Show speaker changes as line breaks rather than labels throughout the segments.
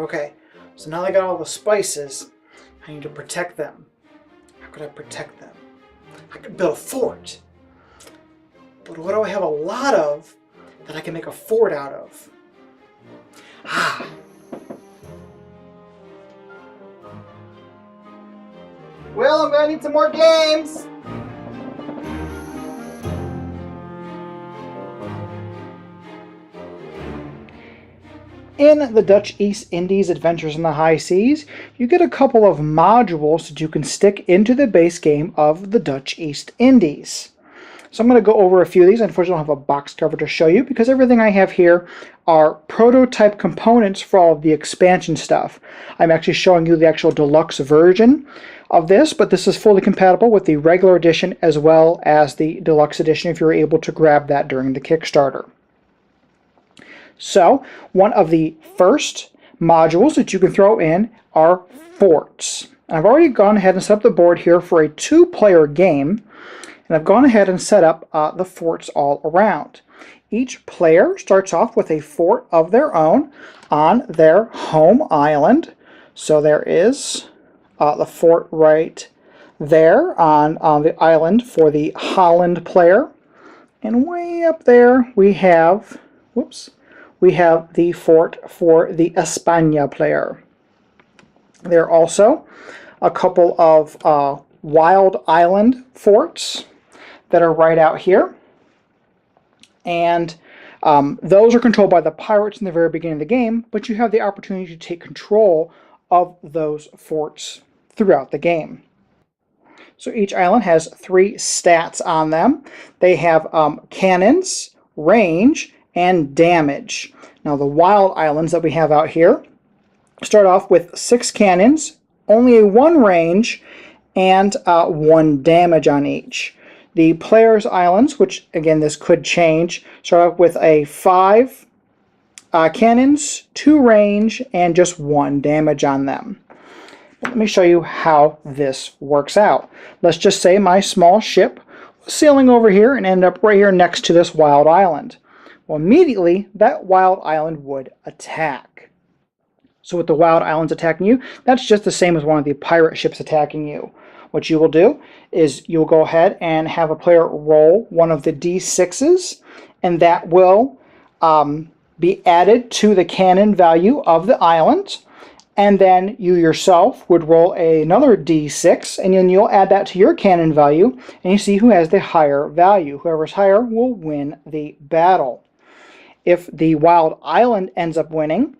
Okay, so now I got all the spices. I need to protect them. How could I protect them? I could build a fort. But what do I have a lot of that I can make a fort out of? Ah. Well, I'm gonna need some more games. In the Dutch East Indies Adventures in the High Seas, you get a couple of modules that you can stick into the base game of the Dutch East Indies. So I'm going to go over a few of these. Unfortunately, I don't have a box cover to show you because everything I have here are prototype components for all of the expansion stuff. I'm actually showing you the actual deluxe version of this, but this is fully compatible with the regular edition as well as the deluxe edition if you're able to grab that during the Kickstarter. So, one of the first modules that you can throw in are forts. And I've already gone ahead and set up the board here for a 2-player game, and I've gone ahead and set up the forts all around. Each player starts off with a fort of their own on their home island. So there is the fort right there on the island for the Holland player. And way up there we have, we have the fort for the España player. There are also a couple of Wild Island forts that are right out here. And those are controlled by the pirates in the very beginning of the game, but you have the opportunity to take control of those forts throughout the game. So each island has 3 stats on them. They have cannons, range, and damage. Now the wild islands that we have out here start off with 6 cannons, only a 1 range, and 1 damage on each. The players' islands, which again this could change, start off with a 5 cannons, 2 range, and just 1 damage on them. Let me show you how this works out. Let's just say my small ship was sailing over here and ended up right here next to this wild island. Well, immediately that wild island would attack. So with the wild islands attacking you, that's just the same as one of the pirate ships attacking you. What you will do is you'll go ahead and have a player roll one of the d6s, and that will be added to the cannon value of the island. And then you yourself would roll another d6, and then you'll add that to your cannon value, and you see who has the higher value. Whoever's higher will win the battle. If the wild island ends up winning,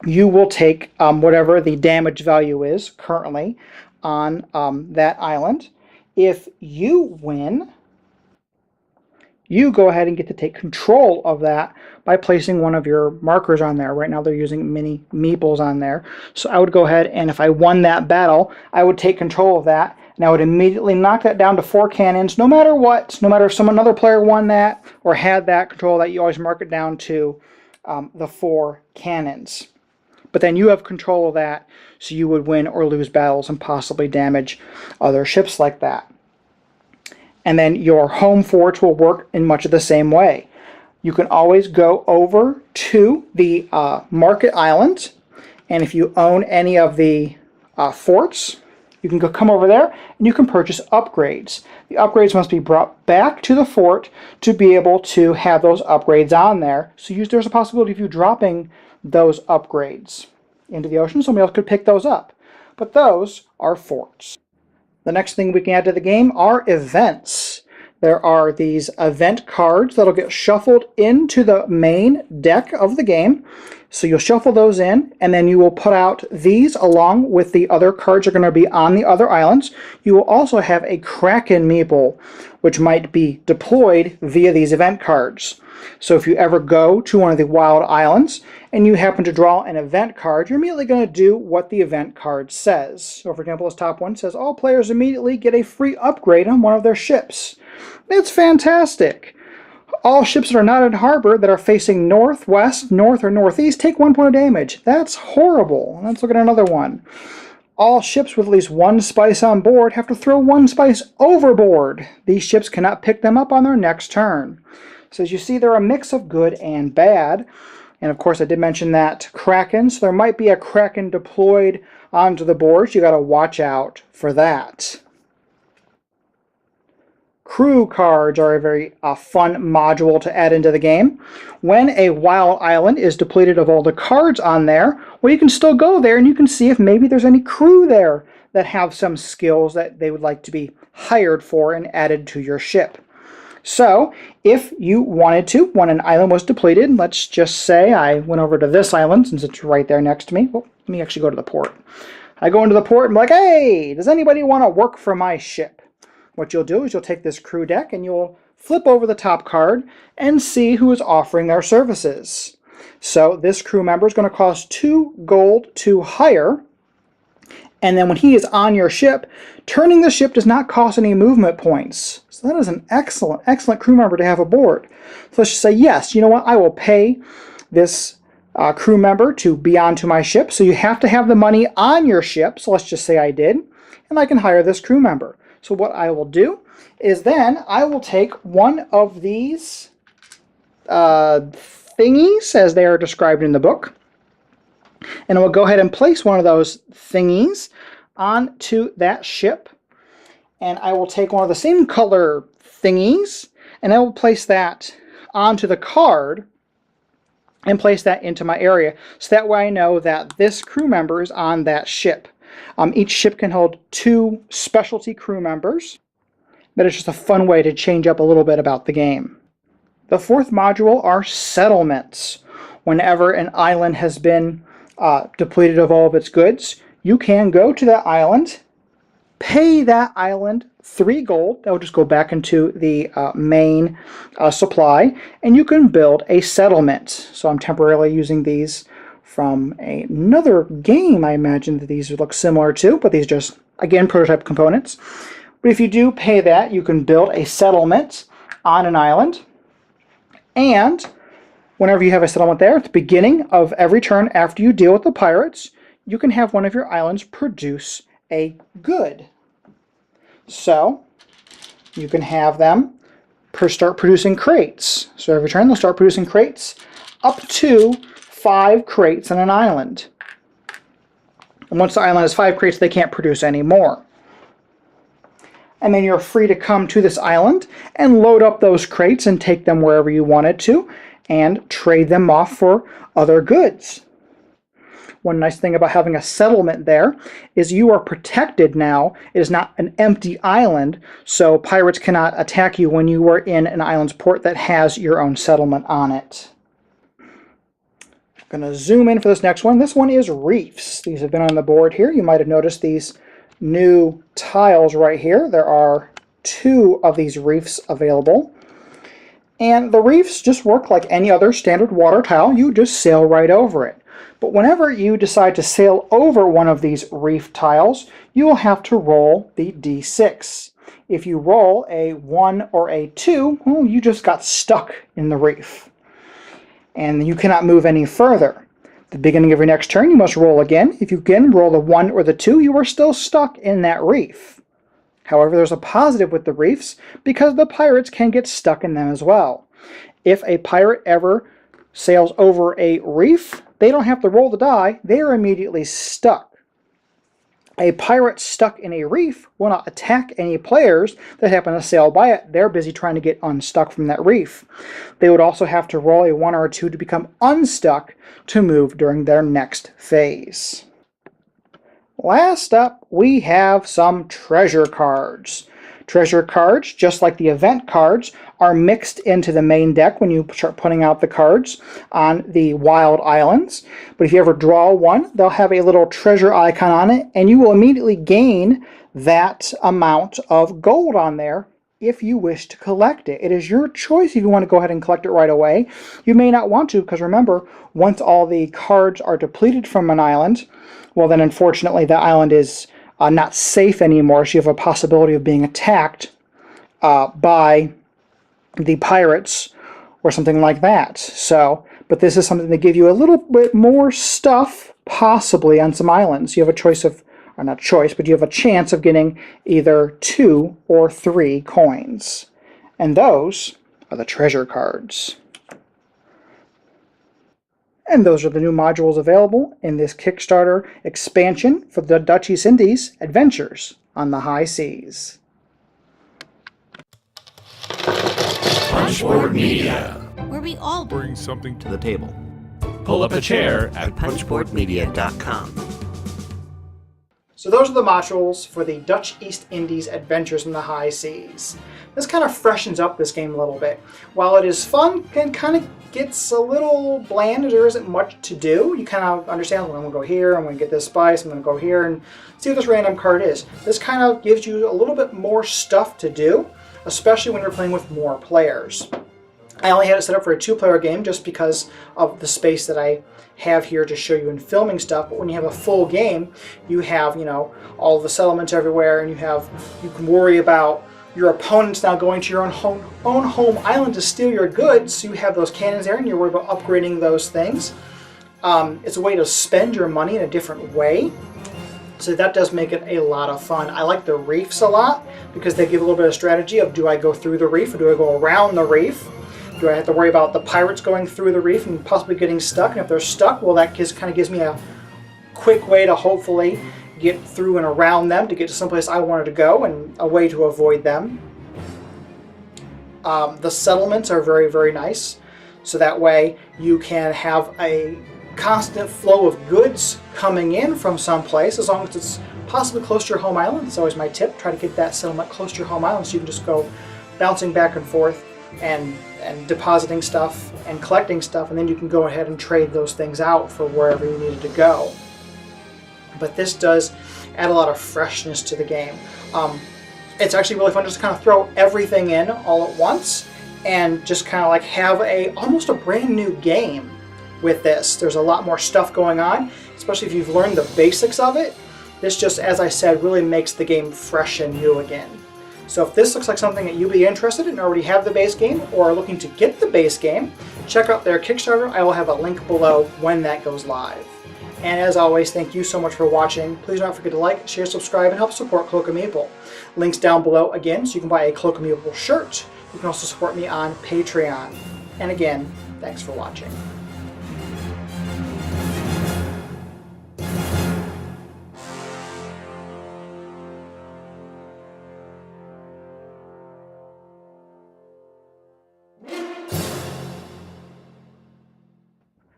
you will take whatever the damage value is currently on that island. If you win, you go ahead and get to take control of that by placing one of your markers on there. Right now they're using mini meeples on there. So I would go ahead, and if I won that battle, I would take control of that, and I would immediately knock that down to 4 cannons, no matter what. No matter if another player won that or had that control, that you always mark it down to the 4 cannons. But then you have control of that, so you would win or lose battles and possibly damage other ships like that. And then your home forts will work in much of the same way. You can always go over to the market island, and if you own any of the forts, you can come over there and you can purchase upgrades. The upgrades must be brought back to the fort to be able to have those upgrades on there. So there's a possibility of you dropping those upgrades into the ocean. Somebody else could pick those up. But those are forts. The next thing we can add to the game are events. There are these event cards that'll get shuffled into the main deck of the game. So you'll shuffle those in, and then you will put out these along with the other cards that are going to be on the other islands. You will also have a Cloak and Meeple, which might be deployed via these event cards. So if you ever go to one of the wild islands and you happen to draw an event card, you're immediately going to do what the event card says. So for example, this top one says all players immediately get a free upgrade on one of their ships. It's fantastic. All ships that are not in harbor that are facing northwest, north, or northeast take 1 point of damage. That's horrible. Let's look at another one. All ships with at least 1 spice on board have to throw 1 spice overboard. These ships cannot pick them up on their next turn. So as you see, they're a mix of good and bad. And of course I did mention that Kraken, so there might be a Kraken deployed onto the board. You got to watch out for that. Crew cards are a very fun module to add into the game. When a wild island is depleted of all the cards on there, well, you can still go there and you can see if maybe there's any crew there that have some skills that they would like to be hired for and added to your ship. So if you wanted to, when an island was depleted, let's just say I went over to this island since it's right there next to me. Well, let me actually go to the port. I go into the port and I'm like, hey, does anybody want to work for my ship? What you'll do is you'll take this crew deck and you'll flip over the top card and see who is offering their services. So this crew member is going to cost 2 gold to hire. And then when he is on your ship, turning the ship does not cost any movement points. So that is an excellent crew member to have aboard. So let's just say, yes, you know what, I will pay this crew member to be onto my ship. So you have to have the money on your ship. So let's just say I did. And I can hire this crew member. So what I will do is then I will take one of these thingies as they are described in the book. And I will go ahead and place one of those thingies onto that ship. And I will take one of the same color thingies and I will place that onto the card and place that into my area. So that way I know that this crew member is on that ship. Each ship can hold 2 specialty crew members. That is just a fun way to change up a little bit about the game. The 4th module are settlements. Whenever an island has been depleted of all of its goods, you can go to that island, pay that island 3 gold. That will just go back into the main supply, and you can build a settlement. So I'm temporarily using these from another game I imagine that these would look similar to, but these are just, again, prototype components. But if you do pay that, you can build a settlement on an island. And whenever you have a settlement there, at the beginning of every turn after you deal with the pirates, you can have one of your islands produce a good. So you can have them start producing crates. So every turn they'll start producing crates up to 5 crates on an island. And once the island has 5 crates, they can't produce any more. And then you're free to come to this island and load up those crates and take them wherever you wanted to and trade them off for other goods. One nice thing about having a settlement there is you are protected now. It is not an empty island, so pirates cannot attack you when you are in an island's port that has your own settlement on it. I'm going to zoom in for this next one. This one is Reefs. These have been on the board here. You might have noticed these new tiles right here. There are 2 of these reefs available. And the reefs just work like any other standard water tile. You just sail right over it. But whenever you decide to sail over one of these reef tiles, you will have to roll the d6. If you roll a 1 or a 2, well, you just got stuck in the reef. And you cannot move any further. At the beginning of your next turn, you must roll again. If you again roll the 1 or the 2, you are still stuck in that reef. However, there's a positive with the reefs because the pirates can get stuck in them as well. If a pirate ever sails over a reef, they don't have to roll the die, they are immediately stuck. A pirate stuck in a reef will not attack any players that happen to sail by it. They're busy trying to get unstuck from that reef. They would also have to roll a 1 or a 2 to become unstuck to move during their next phase. Last up, we have some treasure cards. Treasure cards, just like the event cards, are mixed into the main deck when you start putting out the cards on the wild islands. But if you ever draw one, they'll have a little treasure icon on it, and you will immediately gain that amount of gold on there if you wish to collect it. It is your choice if you want to go ahead and collect it right away. You may not want to, because remember, once all the cards are depleted from an island, well then unfortunately the island is not safe anymore, so you have a possibility of being attacked by the pirates or something like that. So, but this is something to give you a little bit more stuff, possibly, on some islands. You have a choice of, or not choice, but you have a chance of getting either 2 or 3 coins. And those are the treasure cards. And those are the new modules available in this Kickstarter expansion for the Dutch East Indies Adventures on the High Seas.
Punchboard Media,
where we all
bring something to the
table.
Pull up a chair at
punchboardmedia.com.
So those are the modules for the Dutch East Indies Adventures in the High Seas. This kind of freshens up this game a little bit. While it is fun, it kind of gets a little bland. There isn't much to do. You kind of understand, well, I'm going to go here, I'm going to get this spice, I'm going to go here and see what this random card is. This kind of gives you a little bit more stuff to do, especially when you're playing with more players. I only had it set up for a 2-player game just because of the space that I have here to show you in filming stuff. But when you have a full game, you have, all the settlements everywhere, and you can worry about your opponents now going to your own home island to steal your goods. So you have those cannons there, and you're worried about upgrading those things. It's a way to spend your money in a different way. So that does make it a lot of fun. I like the reefs a lot because they give a little bit of strategy of, do I go through the reef or do I go around the reef? Do I have to worry about the pirates going through the reef and possibly getting stuck? And if they're stuck, well, that kind of gives me a quick way to hopefully get through and around them to get to someplace I wanted to go, and a way to avoid them. The settlements are very, very nice. So that way you can have a constant flow of goods coming in from someplace, as long as it's possibly close to your home island. It's always my tip. Try to get that settlement close to your home island so you can just go bouncing back and forth and depositing stuff and collecting stuff, and then you can go ahead and trade those things out for wherever you needed to go. But this does add a lot of freshness to the game. It's actually really fun just to kind of throw everything in all at once and just kind of like have almost a brand new game with this. There's a lot more stuff going on, especially if you've learned the basics of it. This just, as I said, really makes the game fresh and new again. So if this looks like something that you'd be interested in, already have the base game, or are looking to get the base game, check out their Kickstarter. I will have a link below when that goes live. And as always, thank you so much for watching. Please don't forget to like, share, subscribe, and help support Cloak and Meeple. Links down below again, so you can buy a Cloak and Meeple shirt. You can also support me on Patreon. And again, thanks for watching.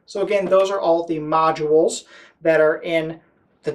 So again, those are all the modules that are in the